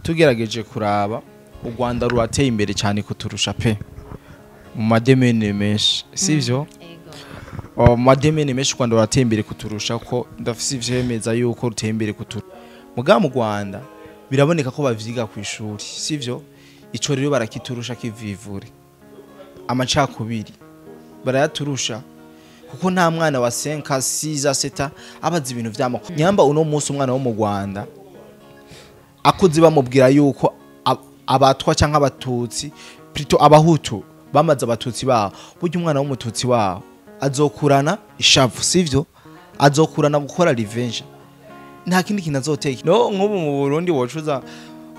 tugerageje kuraba u Rwanda rurateye imbere cyane kuturusha pe mu mademene menshi sivyo mu mademene menshi u Rwanda rurateye imbere kuturusha ko ndafise ivyemeza yuko ruteye imbere kuturusha muga mu Rwanda biraboneka ko bavyiga ku ishuri sivyo ico rero barakiturusha kivivure amacakubiri barayaturusha kuko nta mwana wa 5 6 7 abazi ibintu vy'amako nyamba uno munsi umwana wo mu Rwanda akuzi bamubwira yuko abatwa canke abatutsi plutôt abahutu bamaze abatutsi baho buryo umwana w'umututsi waho azokurana ishavu sivyo azokurana gukora revenge nta kindi kintu azoteka no nk'ubu mu Burundi wocuza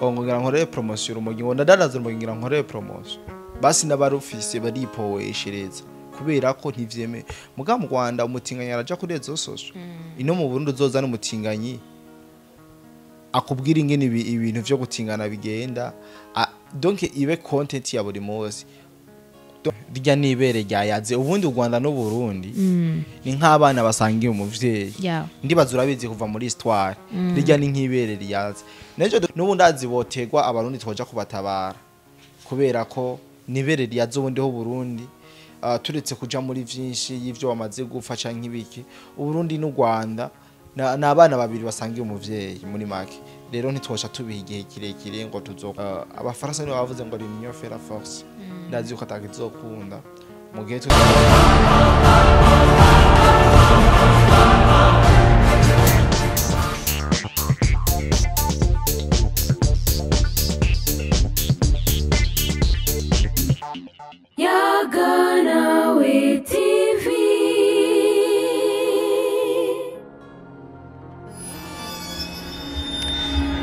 ngira nkore promotion umugingo ndadadaza umugingo nkore promotion basi n'abarufise baripoweshereza kubera ko ntivyeme muga mu Rwanda umutinganyi araja kuri rezo social ino mu Burundi uzozana umutinganyi akubwira ingene ibintu vyo gutingana bigenda donc ibe content ya buri munsi rya nibere ryayaze ubundi u Rwanda no Burundi ni nk'abana basangiye umuvyeyi ndibaza urabizi kuva muri histoire rya ni nk'ibere ryaze nejo n'ubundi azibotegwa abarundi twoja kubatabara kubera ko nibere ryaze ubundi ho Burundi turetse kuja muri vyinshi y'ivyo bamaze gupfa canke ibiki uburundi n'u Rwanda n'abana babiri basangiye umuvyeyi muri make rero ntitwosha tubiha igihe kirekire ngo tuzoka abafaransa nibo bavuze ngo l'union fait la force ndazi uko atakizokunda mu gihe Yaganawe TV.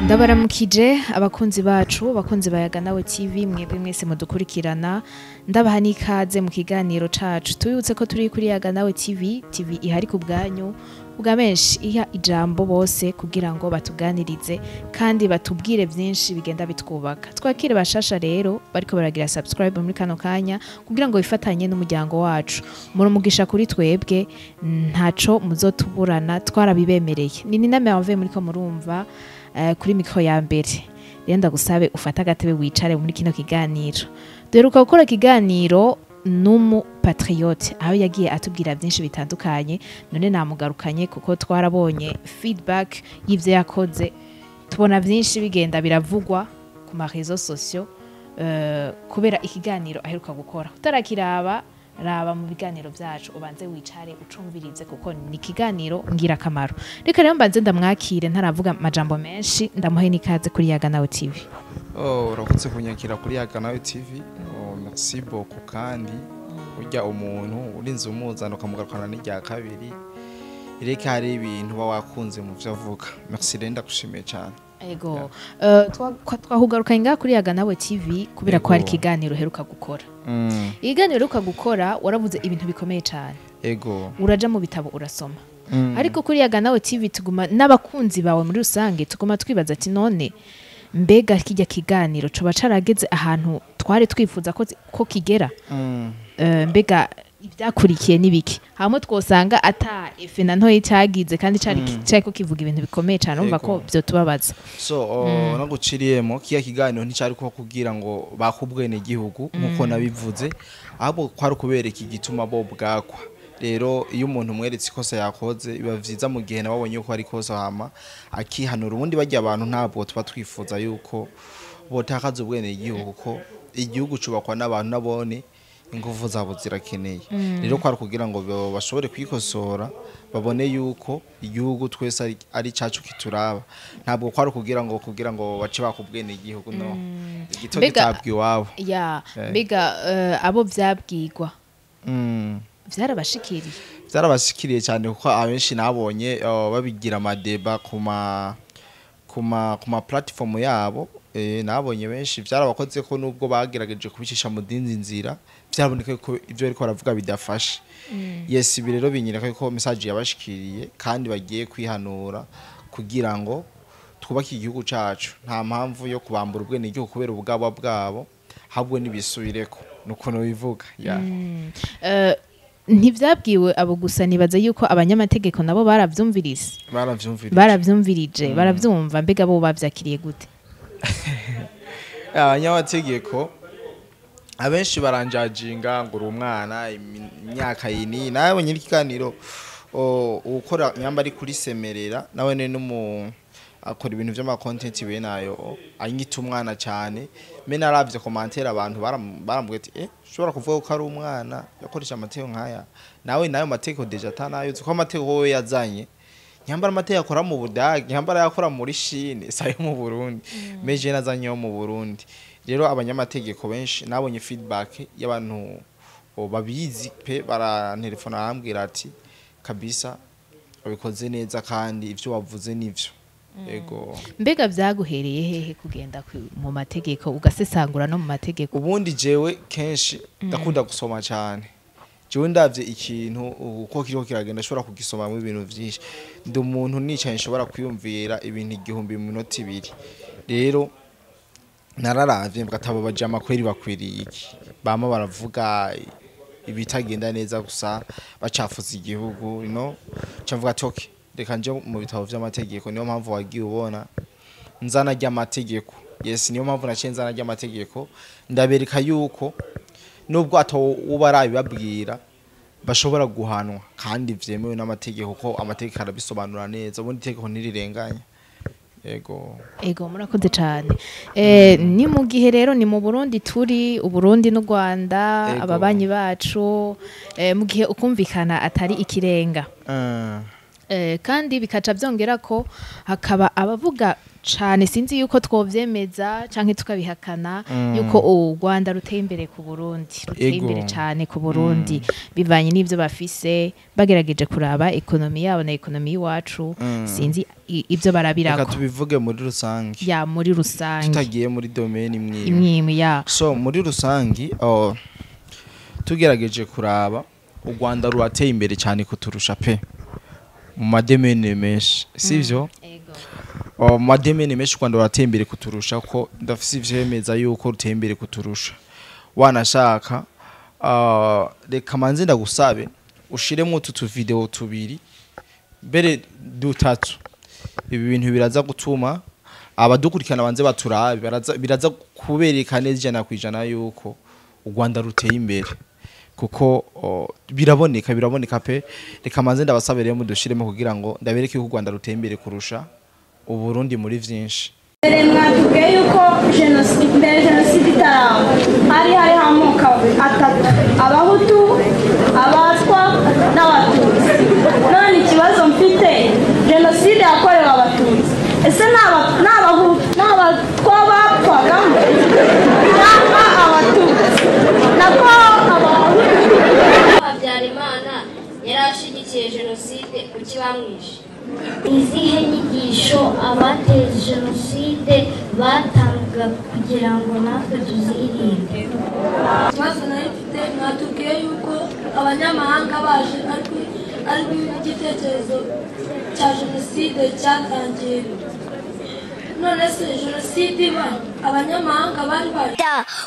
Ndabaramukije abakunzi bacu bakunzi ba Yaganawe TV mwebwe mwese mudukurikirana ndabaha nikaze mu kiganiro cacu tubibutse ko turi kuri Yaganawe TV ihari ku bwanyu ubwa benshi iha ijambo bose kugira ngo batuganirize kandi batubwire byinshi bigenda bitwubaka twakire bashasha rero bariko baragira subscribe muri kano kanya kugira ngo bifatanye n'umuryango wacu murumugisha kuri twebwe ntaco muzotuburana twarabibemereye ni name yavuye muri ko murumva kuri mikro ya mbere rero ndagusabe ufata agatebe wicare muri kino kiganiro duheruka gukora kiganiro numu patriote aho yagiye atubwira byinshi bitandukanye none namugarukanye kuko twarabonye feedback y'ivyo yakoze tubona byinshi bigenda biravugwa ku ma réseaux sociaux kubera ikiganiro aheruka gukora utarakiraba raba mu biganiro byacu ubanze wicare ucumvirize kuko ni kiganiro ngira kamaro reka rero mbanze ndamwakire ntaravuga majambo menshi ndamuhe nikaze kuri Yaganawe TV. Urakutse kunyakira kuri Yaganawe TV merci beaucoup kandi urya umuntu urinze umuzano ukamugarukana n'irya kabiri ireka hari ibintu wakunze mu byo avuga merci renda gushimiye cyane ego twahugaruka inga kuri Yaganawe TV kubera ko hari kiganiro heruka gukora ikiganiro heruka gukora waravuze ibintu bikomeye cyane ego uraja mu bitabo urasoma ariko kuri Yaganawe TV tuguma n'abakunzi bawe muri rusange tuguma twibaza ati none mbega kijya kiganiro coba carageze ahantu twari twifuza ko kigera mbega ibyakurikiye nibiki hamwe twosanga ata efe na ntoyi cyagize kandi cyari ko kivuga ibintu bikomeye cyane umva ko byo tubabaza naguciriyemo kiya kiganiro nticari ko kugira ngo bakubwene igihugu nkuko nabivuze ahubwo kwari kubereka igituma bo bwakwa rero iyo umuntu mweretse ikosa yakoze biba vyiza mu gihe nababonye ko ari kosa hama akihanura ubundi bajya abantu ntabwo tuba twifuza yuko botakaza ubwene igihugu ko igihugu cubakwa n'abantu nabone ingufu zabo zirakeneye rero kwari kugira ngo bashobore kwikosora babone yuko igihugu twese ari cacu kituraba ntabwo kwari kugira ngo bace bakubwene igihugu no igito gitabwi wabo ya mbega abo vyabwirwa vyarabashikiriye cyane kuko abenshi nabonye babigira amadeba kuma platform yabo nabonye benshi vyarabakoze ko nubwo bagerageje kubicisha mu dindi nzira byaraboneka ko ivyo ariko baravuga bidafashe yes ibi rero binyereka ko message yabashikiriye kandi bagiye kwihanura kugira ngo twubake igihugu cacu nta mpamvu yo kubambura ubwene igihugu kubera ubugabo bwabo habwo nibisubireko nuko no bivuga ntivyabwiwe abo gusa nibaza yuko abanyamategeko nabo baravyumvirije baravyumva mbega bo bavyakiriye gute abanyamategeko abenshi baranjajinga ngo uri umwana imyaka yini nawe nyiri ikiganiro ukora nyamba ari kuri semerera nawe ne numu akora ibintu by'ama content we nayo anyita umwana cyane me naravye commentaire abantu baramubwiye ati ushobora kuvuga ko ari umwana yakoresha amateko nkaya nawe nayo mateko deja tanayo uko amateko we yazanye nyambara amateko akora mu Budage nyambara yakora muri Chine sayo mu Burundi meje nazanye mu Burundi rero abanyamategeko benshi nabonye feedback y'abantu babizi pe barantelefona arambwira ati kabisa ubikoze neza kandi ivyo wavuze nivyo ego mbega vyaguhereye hehe kugenda mu mategeko ugasesangura no mu mategeko ubundi jewe kenshi ndakunda gusoma cyane jewe ndavye ikintu uko kiriko kiragenda ashobora kugisoma mu ibintu vyinshi ndi umuntu nicaye nshobora kwiyumvira ibintu igihumbi mu minota 2 rero nararavye mgatabo bajama kweri bakwiriye iki bama baravuga ibitagenda neza gusa bacafuza igihugu cavuga toke reka nje mu bitabo vy'amategeko niyo mpamvu wagiye ubona nzana ry'amategeko yes niyo mpamvu naciye nzana ry'amategeko ndabereka yuko nubwo ato ubarabi babwira bashobora guhanwa kandi vyemewe n'amategeko ko amategeko arabisobanura neza ubundi itegeko ntirirenganya ego murakoze cyane ni mu gihe rero ni mu Burundi turi uburundi n'u Rwanda ababanyi bacu mu gihe ukumvikana atari ikirenga kandi bikaca byongera ko hakaba abavuga cyane sinzi yuko twovyemeza canke tukabihakana yuko u Rwanda ruteye imbere ku Burundi ruteye imbere cyane ku Burundi bivanye n'ivyo bafise bagerageje kuraba ekonomi yabo na ekonomi yiwacu sinzi ivyo barabirako reka tubivuge muri rusangi ya muri rusangi tutagiye muri domaine imwe ya so muri rusangi tugerageje kuraba u Rwanda rurateye imbere cyane kuturusha pe mu mademene menshi sivyo mu mademene menshi u Rwanda rurateye imbere kuturusha ko ndafise ivyemeza yuko ruteye imbere kuturusha wanashaka reka manze ndagusabe ushiremo utu video 2 bere dutatu ibi bintu biraza gutuma abadukurikana banze baturabe biraza kubereka neza 100% yuko u Rwanda ruteye imbere kuko biraboneka pe reka manze ndabasabere mu dushiremo kugira ngo ndabereke ko u Rwanda ruteye imbere kurusha u Burundi muri vyinshi mwatubwiye yuko jenoside itaraba hari amoko atatu abahutu abatwa n'abatutsi none ikibazo mfite jenoside yakorewe abatutsi ese n'abatwa bapfagamo cyangwa abatutsi nako abahutu Habyarimana yarashigikiye jenoside kuki bamwishe izihe nyigisho abateza jenoside batanga kugira ngo natwe tuzirinde ikibazo nari mfite mwatubwiye yuko abanyamahanga baje ariko igitekerezo cya jenoside cyatangiye none se jenoside iba abanyamahanga bari baje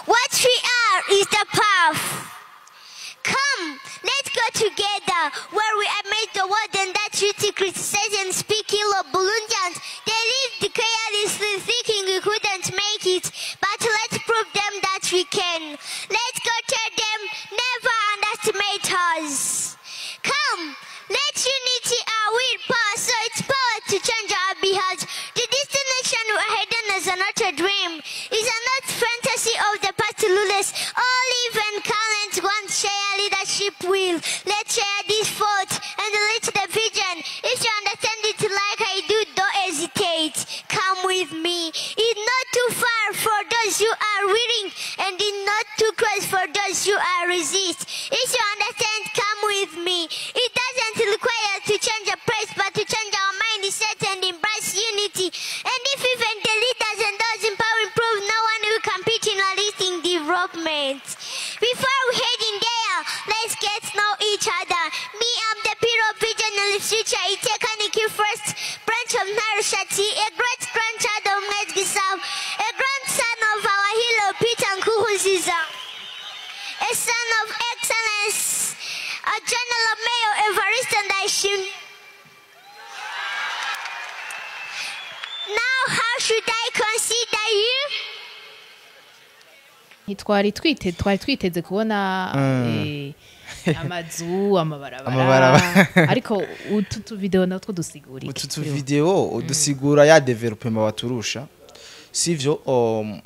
What we are is the path. Come, let's go together where we are made the world and that treaty criticize and speak ill of Burundians. They lived carelessly thinking we couldn't make it, but let's prove them that we can. Let's go tell them never underestimate us. Come, let unity our will pass so it's power to change our behavior. The destination we are heading is not a dream. It's not fantasy of the past rulers. All live and current one share leadership will. Let's share this thought and reach the vision. If you understand it like I do, don't hesitate. Come with me. It's not too far for those who are willing, and it's not too close for those who are resist. If you understand, come with me. It doesn't require to change a place, but to change our mindset and embrace unity. And if even the leaders and those in power improve, no one will compete in a listing development. Before we head in there, let's get to know each other. Me, I'm the Piro Pigeon in the future. Itekaniki first branch of Narushati, a great grandchild of Medgisam, a grandson of our hero Peter Nkuhuziza, a son of excellence, a general mayor Evariste Ndaishim. Now, how should I consider you? twari twiteze kubona amazu amabarabara Amabarabara. ariko utu video natwo dusigura iki utu video udusigura ya development baturusha sivyo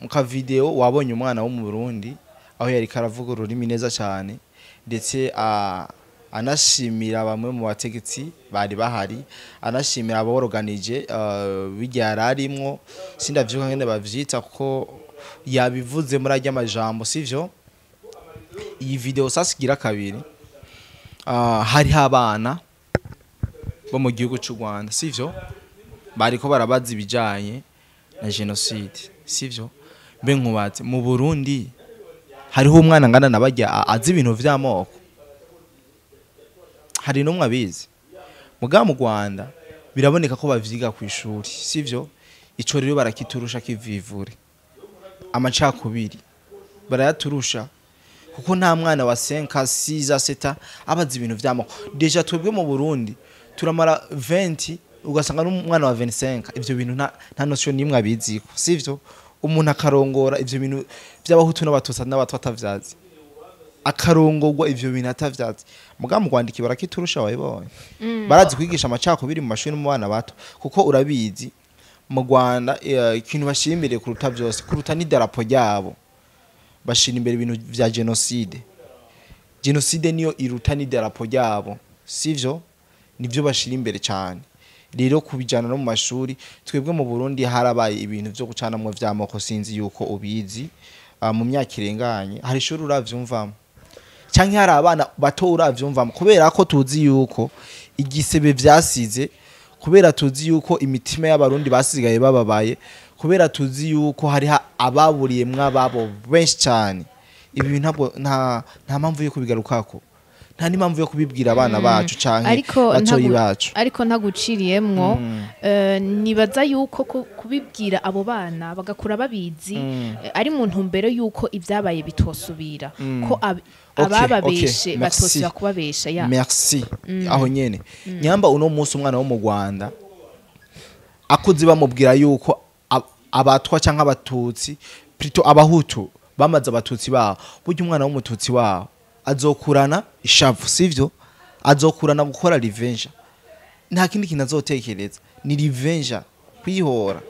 muka video wabonye umwana wo mu Burundi aho yari karavuga ururimi neza cyane ndetse anashimira bamwe mu bategetsi bari bahari anashimira aboroganije bijyararimwo sindavyuka ngene bavyita kuko yabivuze muri ajya amajambo sivyo iyi video sasigira kabiri hari abana bo mu gihugu cy'u Rwanda sivyo bariko barabaza ibijanye na genocide sivyo mbe nkubatse mu Burundi hariho umwana ngana nabajya azi ibintu vy'amoko hari numwe abizi muga mu Rwanda biraboneka ko bavyiga ku ishuri sivyo ico rero barakiturusha kivivure amacakubiri barayaturusha kuko nta mwana wa 5 6 7 abazi ibintu vy'amoko deja twebwe mu Burundi turamara 20 ugasanga n'umwana wa 25 ivyo bintu nta notion nimwe abiziko sivyo umuntu akarongora ivyo bintu by'abahutu n'abatutsi n'abatwa atavyazi akarongorwa ivyo bintu atavyazi muga mu Rwanda barakiturusha wayibonye barazi kwigisha amacakubiri mu mashuri mu bana bato kuko urabizi mu Rwanda ikintu bashimire kuruta byose kuruta ni darapo ryabo bashira imbere ibintu vya genocide niyo iruta ni darapo ryabo sivyo nivyo bashira imbere cyane rero kubijana no mu mashuri twebwe mu Burundi harabaye ibintu byo gucanamwe vy'amoko sinzi yuko ubizi mu myaka irenganye hari ishuri uravyumvamo canke hari abana bato uravyumvamo kubera ko tuzi yuko igisebe vyasize kubera tuzi yuko imitima y'abarundi basigaye bababaye kubera tuzi yuko hari ababuriye mwababo benshi cyane ibi ntabwo nta mpamvu yo kubigarukako nta n'impamvu yo kubibwira abana bacu canke batoyi bacu ariko ntaguciriyemwo nibaza yuko kubibwira abo bana bagakura babizi ari mu ntumbero yuko ibyabaye bitosubira ko abababeshe batosira kubabesha ya merci aho nyene nyamba uno munsi umwana wo mu Rwanda akuzi bamubwira yuko abatwa canke abatutsi plutôt abahutu bamaze abatutsi baho burya umwana w'umututsi waho azokurana ishavu sivyo azokurana gukora revenge nta kindi kintu azotekereza ni revenge kwihora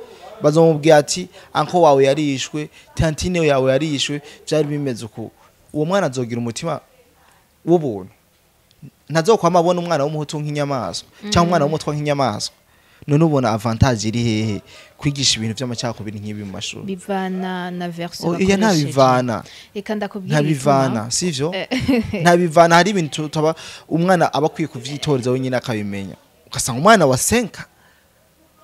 bazomubwira ati anko wawe yarishwe tantine yawe yarishwe byari bimeze uko uwo mwana azogira umutima w'ubuntu ntazokwama abona umwana w'umuhutu nk'inyamaswa cyangwa umwana w'umutwa nk'inyamaswa none ubona avantage iri hehe kwigisha ibintu by'amacakubiri nk'ibi mu mashuri bivana na version bakoresheje iya ntabivana reka ndakubwira ntabivana sivyo ntabivana hari ibintu tutaba umwana aba kwiye kuvyitoreza wenyine akabimenya ugasanga umwana wa 5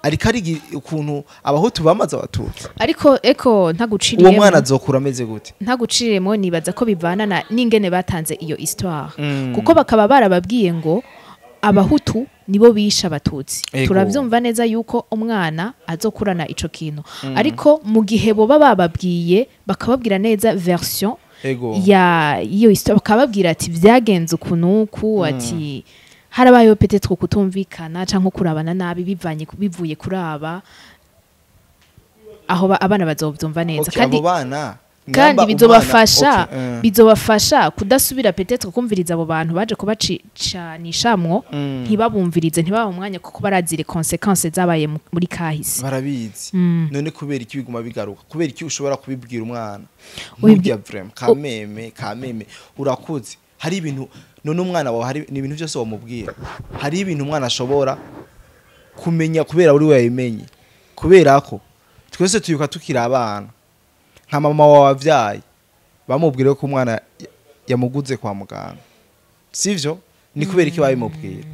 ariko ari ukuntu abahutu bamaze abatutsi ariko ntaguciriyemo uwo mwana azokura ameze gute ntaguciriyemo nibaza ko bivana n'ingene batanze iyo histoire kuko bakaba barababwiye ngo abahutu nibo bisha abatutsi turavyumva neza yuko umwana azokurana ico kintu ariko mu gihe bo bababwiye bakababwira neza version ya iyo histoire bakababwira ati vyagenze ukunuku ati harabayeho peut-être kutumvikana canke kurabana nabi bivuye kuraba aho abana bazovyumva neza kandi bizobafasha kudasubira peut-être kumviriza abo bantu baje kubacanishamwo ntibabumvirize ntibaba umwanya kuko barazire consequences zabaye muri kahise barabizi none kubera iki biguma bigaruka kubera iki ushobora kubibwira umwana burya vraiment kameme urakuze hari ibintu none umwana wawe hari ibintu byose wamubwira hari ibintu umwana ashobora kumenya kubera uri wayimenye kubera ko twese tuyuka tukira abana nka mama wabavyaye bamubwire ko umwana yamuguze kwa muganga sivyo ni kubera iki babimubwira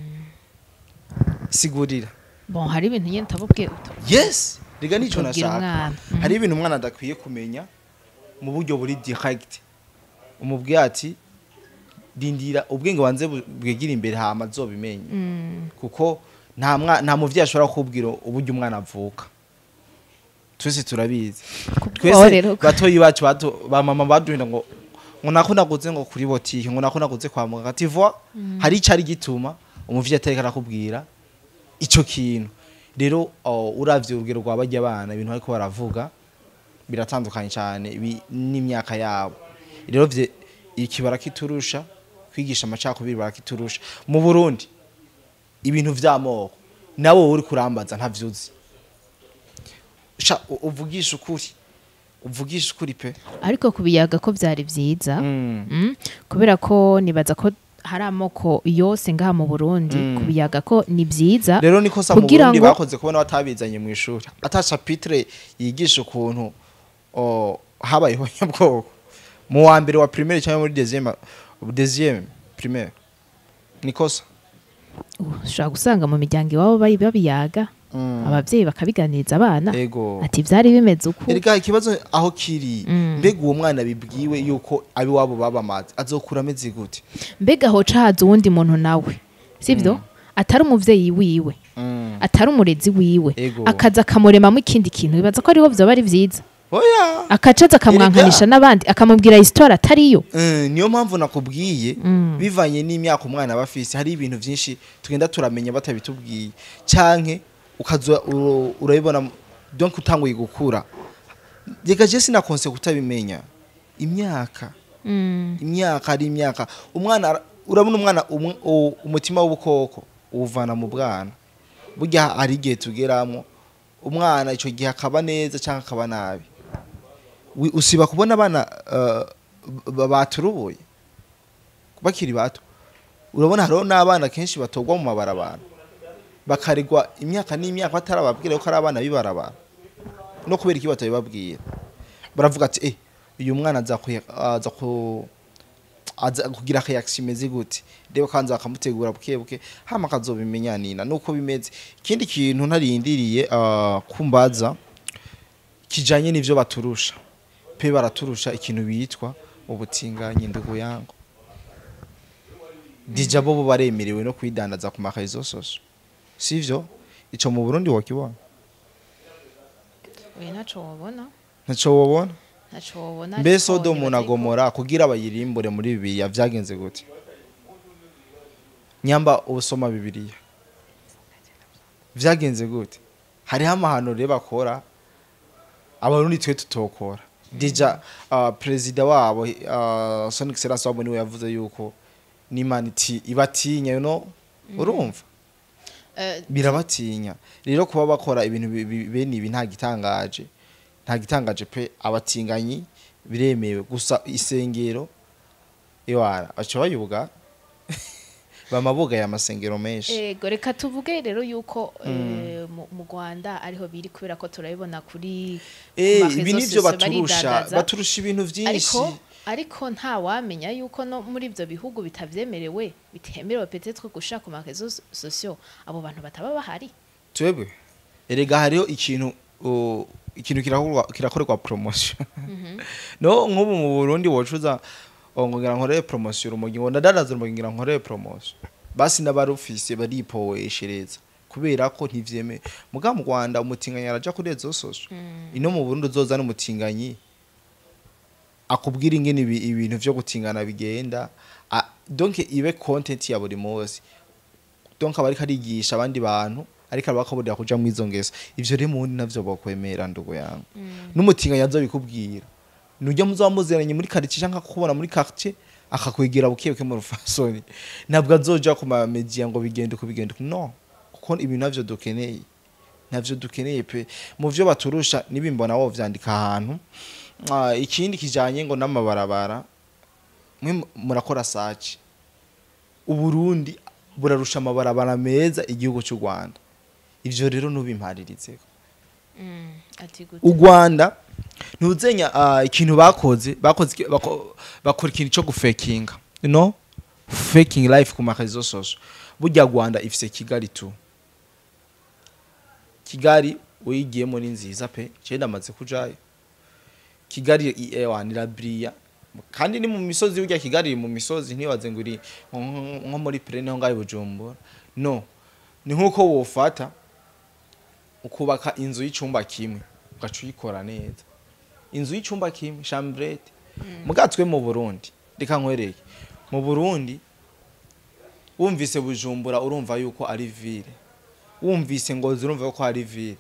sigurira bon hari ibintu nyene tabubwiye yes riga nico nashaka hari ibintu umwana adakwiye kumenya mu buryo buri direct umubwiye ati dindira ubwenge wanze bwegira imbere hama zobimenye kuko nta muvyi ashobora kubwira uburyo umwana avuka twese turabizi twese batoyi bacu ba mama baduhinda ngo nako naguze ngo kuri botike ngo nako naguze kwa muganga tivwa hari icari gituma umuvyi atareka arakubwira ico kintu rero uravye urugero rwabajya abana ibintu ariko baravuga biratandukanye cyane n'imyaka yabo rero iki barakiturusha kwigisha amacakubiri barakiturusha mu Burundi ibintu vy'amoko nabo uri kurambaza ntavyuzi uvugisha ukuri pe ariko kubiyaga ko vyari vyiza kubera ko nibaza ko hari amoko yose ngaha mu Burundi kubiyaga ko ni vyiza rero niko sa mu Burundi bakoze kubona batabizanye mu ishuri ata chapitre yigisha ukuntu habayeho nyabwoko mu wa mbere wa primaire cyangwa muri deuxième primaire nikosa ushaka gusanga mu miryango iwabo babiyaga abavyeyi bakabiganiriza abana ati vyari bimeze uko erega ikibazo aho kiri mbega uwo mwana bibwiwe yuko abi wabo babamaze azokura ameze gute mbega hoca haza uwundi muntu nawe sivyo atari umuvyeyi wiwe atari umurezi wiwe akaza akamuremamo ikindi kintu bibaza ko ariho vyoba ari vyiza oya akacaza akamwankanisha n'abandi akamubwira histoire atariyo niyo mpamvu nakubwiye bivanye n'imyaka umwana abafise hari ibintu vyinshi tugenda turamenya batabitubwiye canke ukazo urabibona donc utanguye gukura yega je sinakonse kutabimenya imyaka ari imyaka umwana urabona umwana umutima w'ubukoko uvana mu bwana burya ari igihe tugeramo umwana ico gihe akaba neza canke akaba nabi usiba kubona abana baturubuye bakiri bato urabona hariho n'abana kenshi batogwa mu mabarabara bakaregwa imyaka n'imyaka batarababwira ko ari abana bibarabara no kubera iki batabibabwira baravuga ati uyu mwana aza kugira reaction imeze gute rero kanza bakamutegura bukebuke hama kazobimenya nina nuko bimeze ikindi kintu ntarindiriye kumbaza kijanye n'ivyo baturusha pe baraturusha ikintu bitwa ubutinganyi ndugu yango dija bo baremerewe no kwidandaza ku makazo soso sivyo ico mu Burundi wakibona naco wabona mbe Sodomu na Gomora kugira bayirimbure muri Bibiliya vyagenze gute nyamba ubusoma Bibiliya vyagenze gute hari amahano reba bakora abarundi twe tutokora dija president wabo Sonic Serasa wabo niwe yavuze yuko nimaniti ibatinya urumva birabatinya rero kuba bakora ibintu bene ibi nta gitangaje pe abatinganyi biremewe gusa isengero iwara aco bayubuga bamabuga ya masengero menshi reka tuvuge rero yuko mu Rwanda ariho biri kubera ko turabibona kuri ibi nivyo baturusha ibintu vyinshi ariko nta wamenya yuko no muri ivyo bihugu bitavyemerewe bitemerewe peut-être gushaka ku marezo sociaux abo bantu bataba bahari twebwe erega hariyo ikintu kirakorerwa promotion no nk'ubu mu Burundi wocuza ngira nkore promotion umugingo ndadadaza umugingo nkore promotion basi n'abarufise baripoweshereza kubera ko ntivyeme muga mu Rwanda umutinganyi araja kuri rezo social ino mu Burundi uzoza n'umutinganyi akubwira ingene ibintu vyo gutingana bigenda donc ibe content ya buri munsi donc abari karigisha abandi bantu ariko abakabodera kuja mu izongeso ivyo rero mundi navyo bakwemera ndugo yangu n'umutinganya azobikubwira nujya muzamuzeranye muri quartier canka kubona muri quartier akakwegera bukiye mu rufasoni nabwo azoja ku ma media ngo bigende no kuko ibintu navyo dukeneye pe mu vyo baturusha nibimbona wo vyandika ahantu ikindi kijanye ngo n'amabarabara mwe murakora search uburundi burarusha amabarabara meza igihugu cy'u Rwanda ivyo rero nubimparirize u Rwanda ntuzenya ikintu bakora ikintu cyo gufakinga faking life ku makazo social burya Rwanda ifise Kigali tu Kigali uyigiyemo ni nziza pe cye ndamaze kujayo Kigali nirabriya kandi ni mu misozi urya Kigali mu misozi ntibaze nguri nko muri Prene ho ngaye Bujumbura no ni nkuko wofata ukubaka inzu y'icumba kimwe ugacuyikora neza inzu y'icumba kimwe chambrette mugatwe mu Burundi reka nkwereke mu Burundi wumvise Bujumbura urumva yuko ari ville wumvise Ngozi urumva yuko ari ville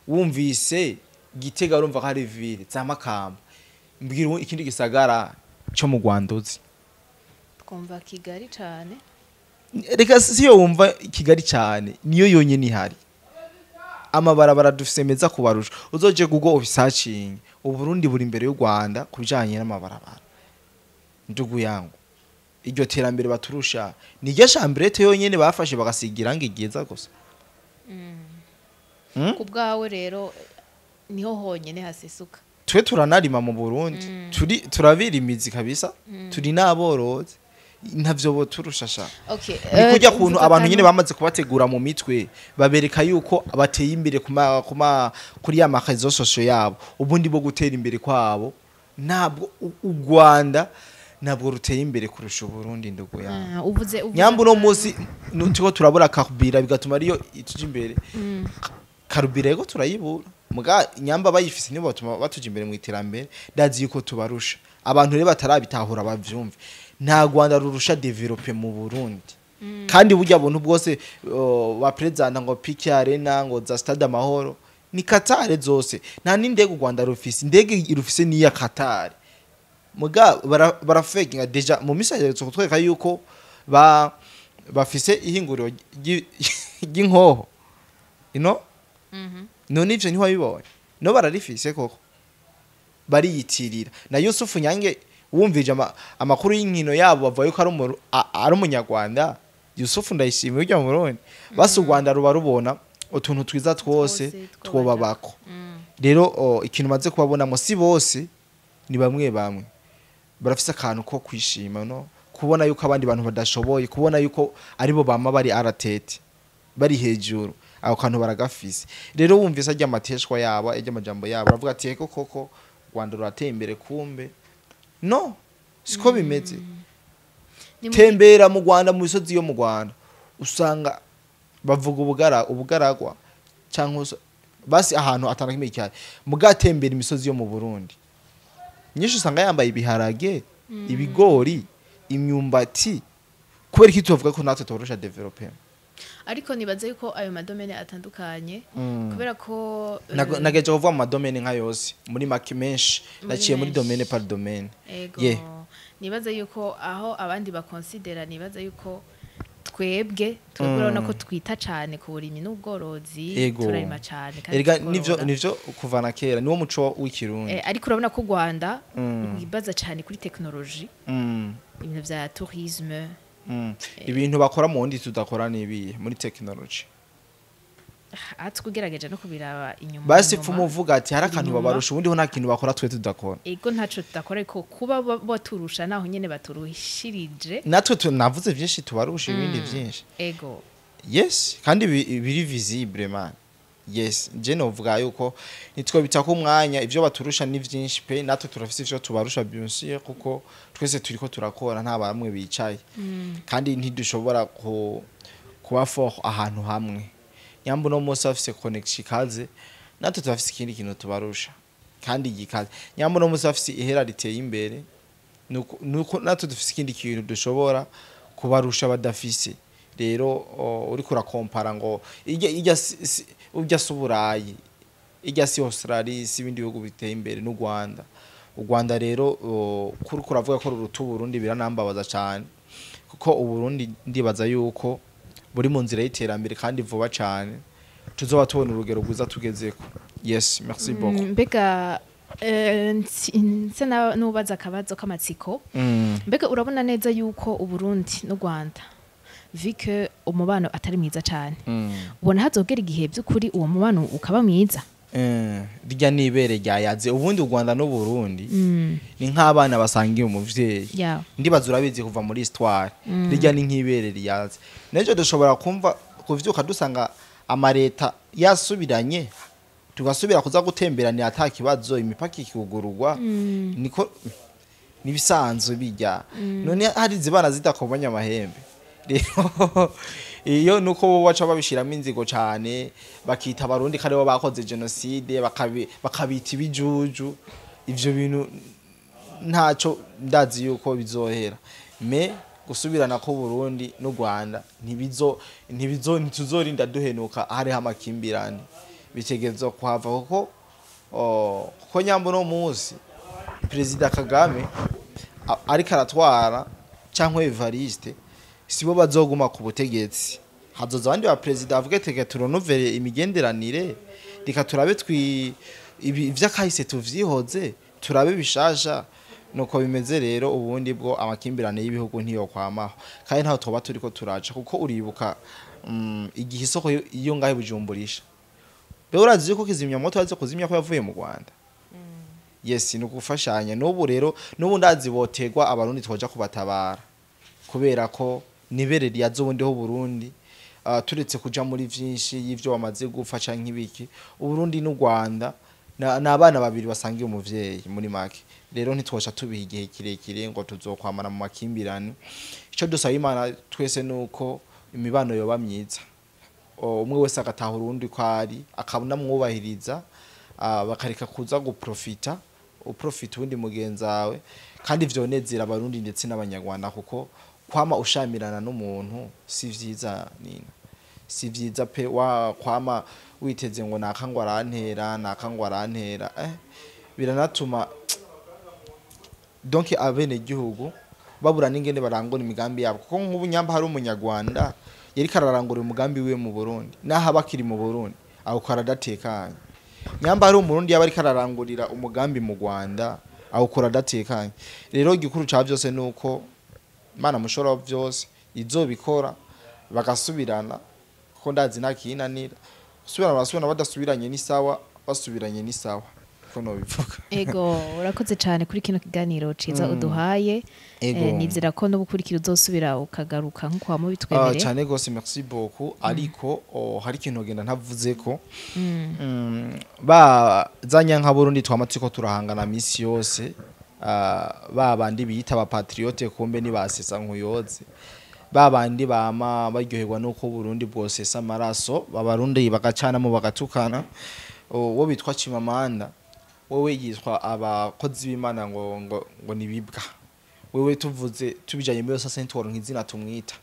wumvise Gitega urumva ko hari ville za Makamba mbwira ikindi gisagara cyo mu Rwanda uzi twumva Kigali cyane reka siyo wumva Kigali cyane niyo yonyine ihari amabarabara dufise meza kubarusha uzoje Google searching Uburundi buri imbere y'u Rwanda kubijanye n'amabarabara ndugu yangu iryo terambere baturusha ni rya chambrete yonyine bafashe bagasigira ngigiza gusa kubwawe rero niho honyene hasesuka twe turanarima mu Burundi turabira imizi kabisa turi naboroze ntavyo bo turushasha okay kujya kuntu abantu nyine bamaze kubategura mu mitwe babereka yuko bateye imbere kuri ya makazo social yabo ubundi bo gutera imbere kwabo ntabwo u Rwanda ntabwo ruteye imbere kurusha Burundi ndugo ya uvuze nyambu no musi nutiko turabura karubira bigatuma ariyo ituje imbere karubira yego turayibura muga nyamba bayifise nibo batuma batuje imbere mu iterambere ndazi yuko tubarusha abantu rero batarabitahura bavyumve nta Rwanda rurusha develope mu Burundi kandi burya buntu bwose ba president ngo PK Arena ngo za Stade Amahoro ni Qatar zose nta n'indege u Rwanda rufise indege irufise ni ya Qatar muga barafekinga deja mu misaje cyo kutwereka yuko bafise ihinguriro ry'inkoho none ivyo niho bibonye no bararifise koko bariyitirira na Yusufu Nyange wumvije amakuru y'inkino yabo bavuye ko ari umunyarwanda Yusufu ndayishimiye ujya mu Burundi basi u Rwanda ruba rubona utuntu twiza twose twobabako rero ikintu maze kubabona mo si bose ni bamwe barafise akantu ko kwishima no kubona yuko abandi bantu badashoboye kubona yuko aribo bama bari aratete bari hejuru aho kantu baragafise rero wumvise ajya amateshwa yabo ajya amajambo yabo bavuga ati eko koko Rwanda rurateye imbere kumbe no siko bimeze tembera mu Rwanda mu bisozi yo mu Rwanda usanga bavuga ubugaragwa cyangwa basi ahantu atanakimeye cyane mugatembera imisozi yo mu Burundi nyinshi usanga yambaye ibiharage ibigori imyumbati kubera iki tuvuga ko natwe torosha developer ariko nibaze yuko ayo madomene atandukanye kubera ko nageje kuvuga mu madomene nka yose muri make menshi naciye muri domaine par domaine nibaze yuko aho abandi bakonsidera nibaze yuko twebwe turabona ko twita cyane ku burimi n'ubworozi turarima cyane kandi nivyo kuva na kera niwo muco w'ikirundi ariko urabona ko Rwanda rwibaza cyane kuri technology ibintu vya tourisme ibintu bakora mu wundi tudakora nibiye muri technology atwugerageje no kubiraba inyuma basi fumuvuga ati hari akantu babarusha ubundi ho nta kintu bakora twe tudakora ego ntaco tudakora ariko kuba baturusha naho nyene baturushirije natwe navuze byinshi tubarusha ibindi byinshi ego yes kandi biri visible man yes je novuga yuko nitwo bitako umwanya ivyo baturusha ni byinshi pe natwe turafise ivyo tubarusha byinshi kuko twese turiko turakora nta bamwe bicaye kandi ntidushobora kuba fort ahantu hamwe nyambo no musa afise connection kaze natwe turafise ikindi kintu tubarusha kandi gikaze nyambo no musa afise ihera riteye imbere nuko natwe dufise ikindi kintu dushobora kubarusha badafise rero uri kurakompara ngo ujya suburayi ijya si Australia si bindi bihugu biteye imbere n'u Rwanda u Rwanda rero kuri kuravuga ko rurutu Burundi biranambabaza cyane kuko u Burundi ndibaza yuko buri mu nzira y'iterambere kandi vuba cyane tuzoba tubona urugero rwiza tugezeko yes merci beaucoup mbega nse nubaza akabazo k'amatsiko mbega urabona neza yuko u Burundi n'u Rwanda vike umubano atari mwiza cyane ubona hazogera igihe by'ukuri uwo mubano ukaba mwiza rya nibere ryayaze ubundi u Rwanda no Burundi ni nk'abana basangiye umuvyeyi ndibaza urabizi kuva muri histoire rya ni nk'ibere ryaze nejo dushobora kumva kuvyuka dusanga amareta yasubiranye tugasubira kuza gutemberanira atakibazo imipaka ikugururwa niko nibisanzwe bijya none hari zibana zidakomanya amahembe rero iyo nuko wacha babishiramo inzigo cyane bakita abarundi kare bo bakoze genocide bakabita ibijuju ivyo bintu ntaco ndazi yuko bizohera me gusubirana ko Burundi no Rwanda ntituzorinda duhenuka hari hamakimbirane bitegerezo kuhava kuko ko nyambo no munsi Perezida Kagame ariko aratwara cyangwa Evariste sibo bazoguma ku butegetsi hazoza abandi ba president avuga teke turonovere imigenderanire reka turabe ivyakahise tuvyihoze turabe bishasha nuko bimeze rero ubundi bwo amakimbirane y'ibihugu ntiyo kwamaho kandi ntaho toba turiko turaca kuko uribuka igihe isoko iyo ngahe bujumburisha be urazi ko kizimya moto aze kuzimya ko yavuye mu Rwanda yes no gufashanya n'ubu rero n'ubu ndazi botegwa abarundi twoja kubatabara kubera ko nibere ryazo bundi ho Burundi turetse kuja muri vyinshi y'ivyo bamaze gupfa canke ibiki uburundi n'u Rwanda n'abana babiri basangiye umuvyeyi muri make rero ntitwosha tubiha igihe kirekire ngo tuzokwamana mu makimbirane ico dusaba Imana twese nuko imibano yoba myiza umwe wese agatahura urundi kwari akabona mwubahiriza bakareka kuza guprofita uprofita undi mugenzawe kandi vyonezera abarundi ndetse n'abanyarwanda kuko kwama ushamirana n'umuntu si vyiza nina si vyiza pe wa kwama witeze ngo nakangwa arantera biranatuma donc abene gihugu babura n'ingene barangona imigambi yabo kuko nk'ubu nyamba hari umunyarwanda yari kararangura umugambi we mu Burundi naho abakiri mu Burundi aho karadatekanye nyamba hari umurundi yaba ari kararangurira umugambi mu Rwanda aho koradatekanye rero gikuru ca byose nuko Mana mushora byose izobikora bagasubirana ko ndazi nakinanira basubirana badasubiranye ni sawa basubiranye ni sawa ko no bivuga ego urakoze cyane kuri kino kiganiro ciza uduhaye nizera ko no gukurikira uzosubira ukagaruka nko kwa mu bitwemereye cyane gose merci beaucoup ariko hari kintu genda ntavuze ko ba zanya nka Burundi twamatsiko turahangana misi yose babandi biyita aba patriote kumbe ni basesa nkuyoze babandi bama baryoherwa nuko Burundi bwosesa amaraso babarundi bagacana mu bagatukana wo bitwa Chimamanda wowe yitwa abakozi b'Imana ngo nibibwa wewe tuvuze tubijanye muri sa sentoro nk'izina tumwita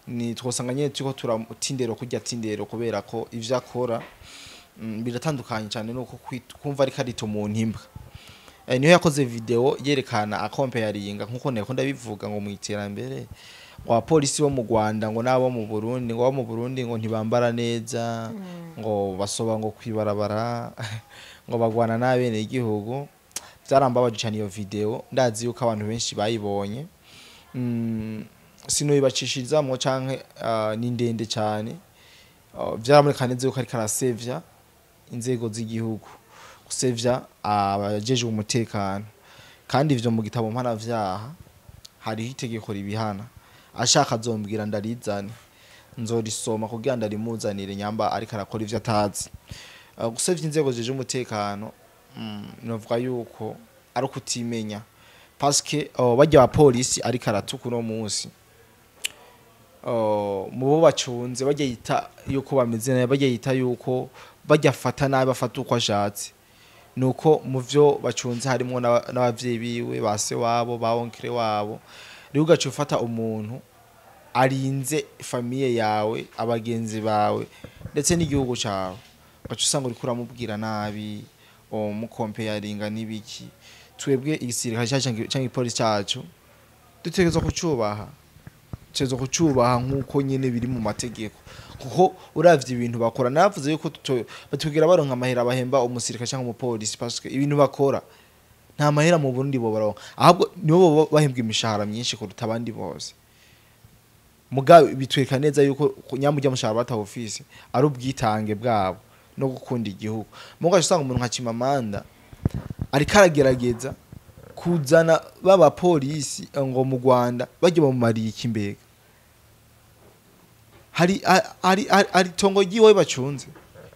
ni twosanganye tuko turatindero kujya tindero kubera ko ivyo akora biratandukanye cyane nuko kumva ari karito mu ntimba niyo yakoze video yerekana akompeyaringa nkuko neko ndabivuga ngo mu iterambere wa polisi bo mu Rwanda ngo nabo mu Burundi ngo ntibambara neza ngo basoba ngo kwibarabara ngo bagwana n'abene igihugu byarambabaje cyane iyo video ndazi yuko abantu benshi bayibonye sino yibacishizamo canke ni ndende cyane byaramurikaneze yuko ari karasevya inzego z'igihugu gusevya abajeje umutekano kandi ivyo mu gitabo mpana vyaha hari itegeko ribihana ashaka zombwira ndarizane nzorisoma kugira ndarimuzanire nyamba ariko arakora ivyo atazi gusevya inzego zije umutekano novuga yuko ari kutimenya parce que bajya ba police ariko aratuka no munsi mubo bacunze bajya yita yuko bameze naye bajya yita yuko bajya fata nabi bafata uko ashatse nuko muvyo bacunze harimo n'abavyeyi biwe base wabo bawonkere wabo rero ugacufata umuntu arinze famille yawe abagenzi bawe ndetse n'igihugu cyawe bacusanga uri kuramubwira nabi mukompeyaringa nibiki twebwe igisirikare cyangwa ipolisi cyacu dutegerezwa kucubaha nkuko nyene biri mu mategeko kuko uravye ibintu bakora navuze yuko batubwira baronka amahera bahemba umusirikare cyangwa umupolisi parce que ibintu bakora nta mahera mu Burundi bo baronka ahubwo nibo bahembwa imishahara myinshi kuruta abandi bose mugabe bitweka neza yuko nyamujya mushahara bata office ari ubwitange bwabo no gukunda igihugu mugaje usanga umuntu nka Chimamanda ari karagerageza kuzana baba polisi ngo mu Rwanda bajye bamumariye ikimbega hari tongo giwe bacunze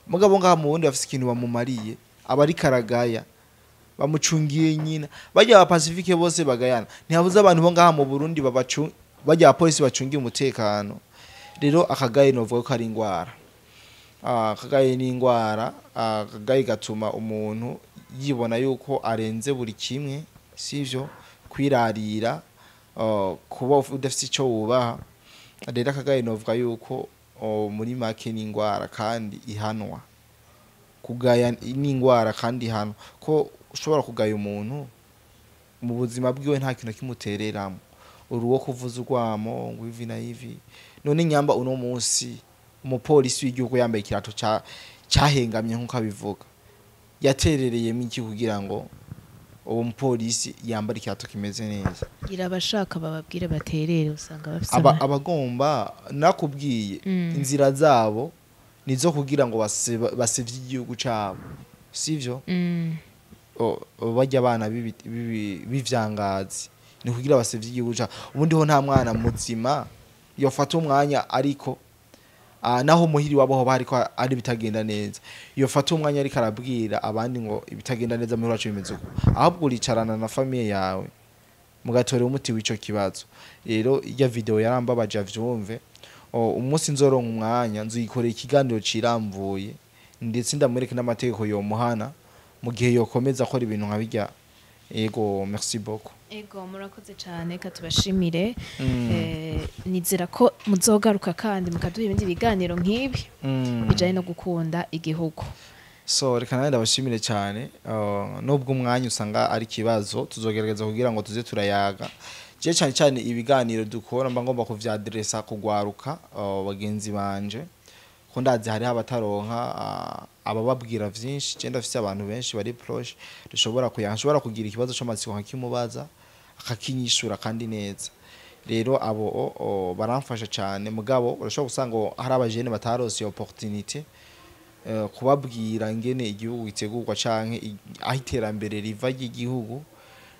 mugabo ngaha mu wundi bafise ikintu bamumariye abari karagaya bamucungiye nyina bajya ba Pacifique bose bagayana ntihabuze abantu bo ngaha mu Burundi bajya polisi bacungiye umutekano rero akagaye novuga ko ari ingwara akagaye ni ingwara akagaye gatuma umuntu yibona yuko arenze buri kimwe sivyo kwirarira kuba udafite ico wubaha rero akagaye novuga yuko muri make ni ingwara kandi ihanwa kugaya n'ingwara kandi hano ko ushobora kugaya umuntu mu buzima bwiwe nta kintu kimutereramo uruwo kuvuza urwamo ngo ivi na ivi none nyamba uno munsi umupolisi w'igihugu yambaye ikirato cyahengamye nkuko abivuga yaterereyemo iki kugira ngo uwo mupolisi yambara ikirato kimeze neza gira abashaka bababwire baterere usanga bafite abagomba nakubwiye inzira zabo nizo kugira ngo basevye igihugu cabo sivyo bajya abana bivyangazi ni kugira basevye igihugu cabo ubundi ho nta mwana muzima yofata umwanya ariko naho muhiri wabo ho bari ko ari bitagenda neza yofata umwanya ariko arabwira abandi ngo ibitagenda neza muri wacu bimeze uko ahubwo uricarana na famille yawe mugatorera umuti w'ico kibazo rero iya video yarambabaje avyumve umunsi nzoronka umwanya nzuyikorera ikiganiro ciramvuye ndetse ndamwereke n'amategeko yo muhana mu gihe yokomeza akora ibintu nka bijya ego merci beaucoup ego murakoze cyane katubashimire nizera ko muzogaruka kandi mukaduha ibindi biganiro nk'ibi bijanye no gukunda igihugu so reka nawe ndabashimire cyane nubwo umwanya usanga ari kibazo tuzogerageza kugira ngo tuze turayaga je cyane cyane ibiganiro dukora mba ngomba kuvyadressa kugwaruka bagenzi banje ko ndazi hari abataronka abababwira vyinshi je ndafise abantu benshi bari proche dushobora kugira ikibazo cy'amatsiko nkakimubaza akakinyishura kandi neza rero abo baramfasha cyane mugabo urashobora gusanga hari abajene batarose opportunité kubabwira ingene igihugu gitegurwa canke aho iterambere riva ry'igihugu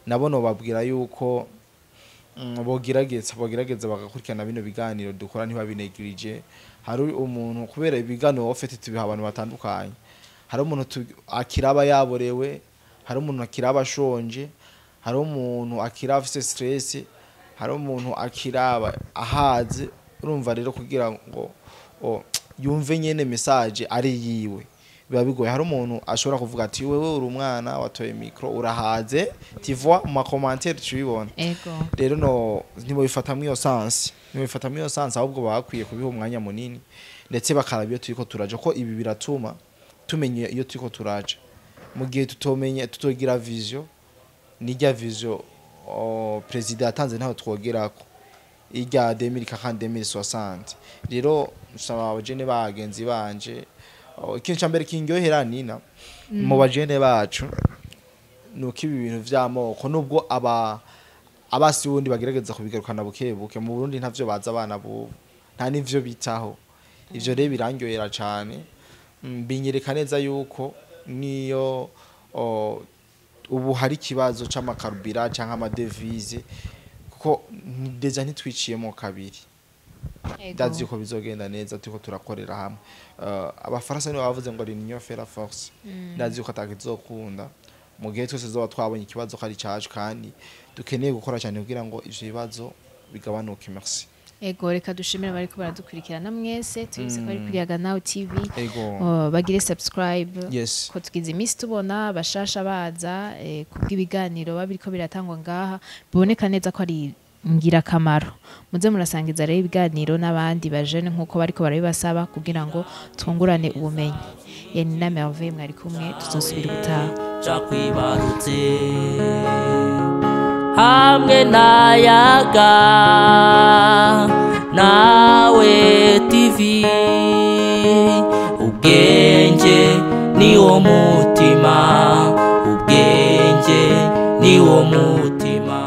nabo no babwira yuko bogerageza bagakurikirana bino biganiro dukora ntibabinegirije hari umuntu kubera ibiganiro ofete tubiha abantu batandukanye hari umuntu akiraba yaborewe hari umuntu akiraba ashonje hari umuntu akiraba afite stress hari umuntu akiraba ahaze urumva rero kugira ngo yumve nyene message ari yiwe biba bigoye hari umuntu ashobora kuvuga ati wewe uri umwana watoye micro urahaze tivwa mu commentaire tubibona rero no ntibobifatamwe iyo sense ahubwo bakwiye kubiha umwanya munini ndetse bakaraba iyo turiko turaje ko ibi biratuma tumenye iyo turiko turaje mu gihe tutogira vision nijya vision president atanze ntaho twogerako ijya 2040 rero usaba abajene bagenzi banje ikintu cyambere kingohera nina mu bajene bacu nuko ibi bintu vy'amoko nubwo abasi wundi bagerageza kubigarukana bukebuke mu Burundi ntavyo baza abana bo nta nivyo bitaho ivyo rero birangyohera cyane binyereka neza yuko niyo ubu hari kibazo c'amakarubira canke amadevize kuko deja ntitwiciyemo kabiri ndazi yuko bizogenda neza turiko turakorera hamwe abafaransa nibo bavuze ngo ari union fait la force ndazi yuko atakizokunda mu gihe twese zoba twabonye ikibazo kari cacu kandi dukeneye gukora cyane kugira ngo ivyo bibazo bigabanuke merci ego reka dushimire bariko baradukurikirana mwese tubise ko ari kuri Yaganawe TV bagire subscribe ko tugize iminsi tubona bashasha baza kubw'ibiganiro babiriko biratangwa ngaha biboneka neza ko ari ngirakamaro muze murasangiza rero ibiganiro n'abandi bajene nkuko bariko barabibasaba kugira ngo twungurane ubumenyi yani na Merveille mwari kumwe tuzosubira gutaha cakwibarutse hamwe nayaga nawe TV ubwenge niwo mutima ubwenge niwo mutima